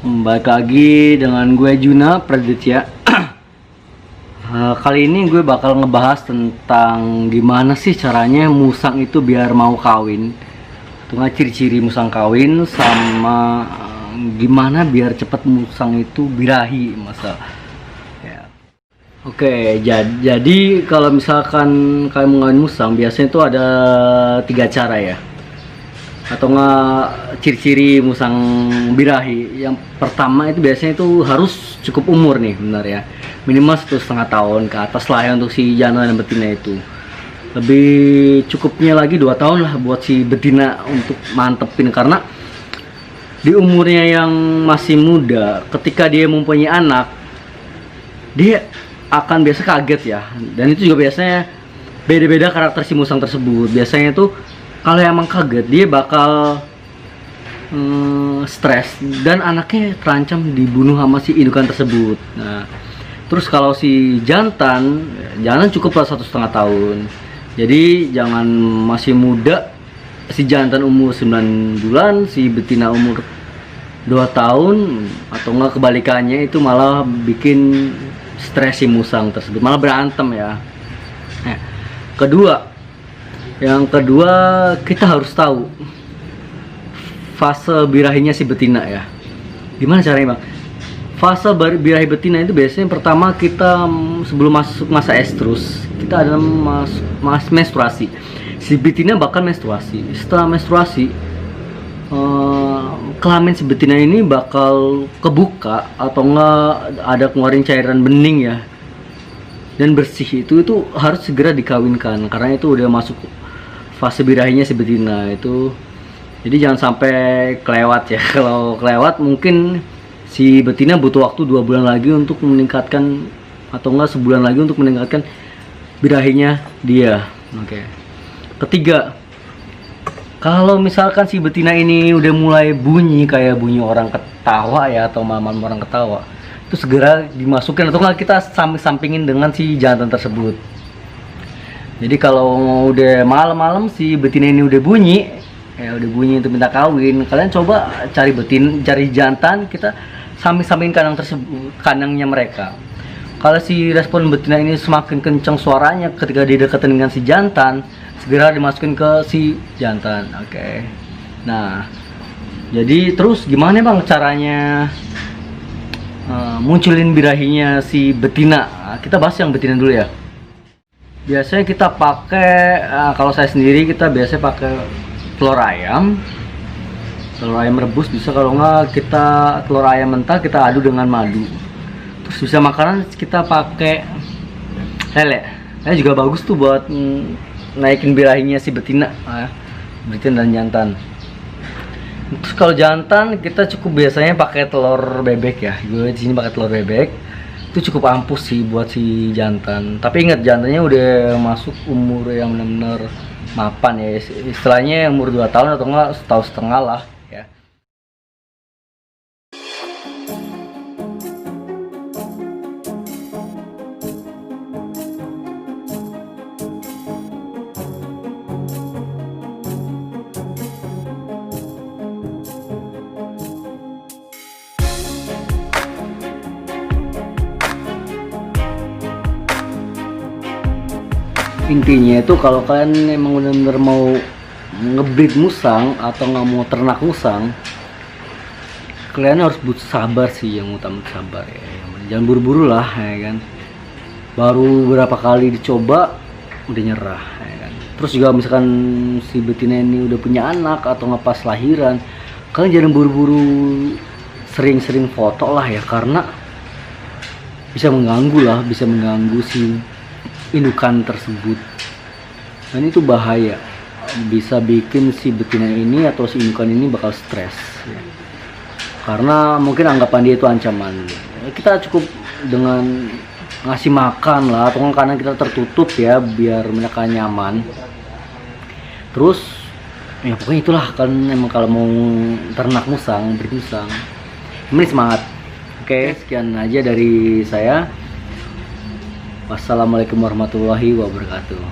Balik lagi dengan gue Juna Praditya. Kali ini gue bakal ngebahas tentang gimana sih caranya musang itu biar mau kawin, tengah ciri-ciri musang kawin, sama gimana biar cepet musang itu birahi masa ya. Oke, jadi kalau misalkan kalian mau ngawin musang, biasanya itu ada 3 cara ya, atau nggak ciri-ciri musang birahi. Yang pertama itu biasanya itu harus cukup umur nih, benar ya, minimal 1,5 tahun ke atas lah ya untuk si jantan dan betina itu. Lebih cukupnya lagi 2 tahun lah buat si betina untuk mantepin, karena di umurnya yang masih muda, ketika dia mempunyai anak, dia akan biasa kaget ya. Dan itu juga biasanya beda-beda karakter si musang tersebut. Biasanya tuh kalau emang kaget, dia bakal stres dan anaknya terancam dibunuh sama si indukan tersebut. Nah, terus kalau si jantan cukup lah 1,5 tahun. Jadi jangan masih muda, si jantan umur 9 bulan, si betina umur 2 tahun, atau enggak kebalikannya, itu malah bikin stres si musang tersebut, malah berantem ya. Nah, yang kedua, kita harus tahu fase birahinya si betina ya. Gimana caranya, Bang? Fase birahi betina itu biasanya pertama kita sebelum masuk masa estrus, kita ada menstruasi. Si betina bakal menstruasi. Setelah menstruasi, kelamin si betina ini bakal kebuka atau enggak ada keluarin cairan bening ya, dan bersih. Itu harus segera dikawinkan karena itu udah masuk fase birahinya si betina itu. Jadi jangan sampai kelewat ya. Kalau kelewat mungkin si betina butuh waktu 2 bulan lagi untuk meningkatkan, atau enggak sebulan lagi untuk meningkatkan birahinya dia. Oke. Ketiga, kalau misalkan si betina ini udah mulai bunyi kayak bunyi orang ketawa ya, atau mamam orang ketawa, itu segera dimasukin, atau enggak kita sampingin dengan si jantan tersebut. Jadi kalau udah malam-malam si betina ini udah bunyi untuk minta kawin, kalian coba cari jantan, kita sampingin kandangnya mereka. Kalau si respon betina ini semakin kencang suaranya ketika didekatkan dengan si jantan, segera dimasukin ke si jantan. Oke. Nah, jadi terus gimana Bang caranya munculin birahinya si betina? Kita bahas yang betina dulu ya. Biasanya kita pakai, kalau saya sendiri kita biasanya pakai telur ayam rebus bisa, kalau enggak kita telur ayam mentah kita adu dengan madu. Terus bisa makanan kita pakai lele juga bagus tuh buat naikin birahinya si betina, betina dan jantan. Terus kalau jantan kita cukup biasanya pakai telur bebek ya. Gue di sini pakai telur bebek. Itu cukup ampuh sih buat si jantan. Tapi ingat, jantannya udah masuk umur yang benar-benar mapan ya. Istilahnya umur 2 tahun atau enggak 1,5 tahun lah ya. Intinya itu kalau kalian emang benar-benar mau ngebreed musang atau nggak mau ternak musang, kalian harus butuh sabar sih, yang utama sabar ya. Jangan buru-buru lah ya kan. Baru berapa kali dicoba udah nyerah ya kan. Terus juga misalkan si betina ini udah punya anak atau nggak pas lahiran, kalian jangan buru-buru sering-sering foto lah ya, karena bisa mengganggu si indukan tersebut, dan itu bahaya, bisa bikin si betina ini atau si indukan ini bakal stres ya. Karena mungkin anggapan dia itu ancaman. Kita cukup dengan ngasih makan lah, atau karena kita tertutup ya biar mereka nyaman. Terus ya pokoknya itulah, kan emang kalau mau ternak musang, bermusang, ini semangat. Oke, sekian aja dari saya. Wassalamualaikum warahmatullahi wabarakatuh.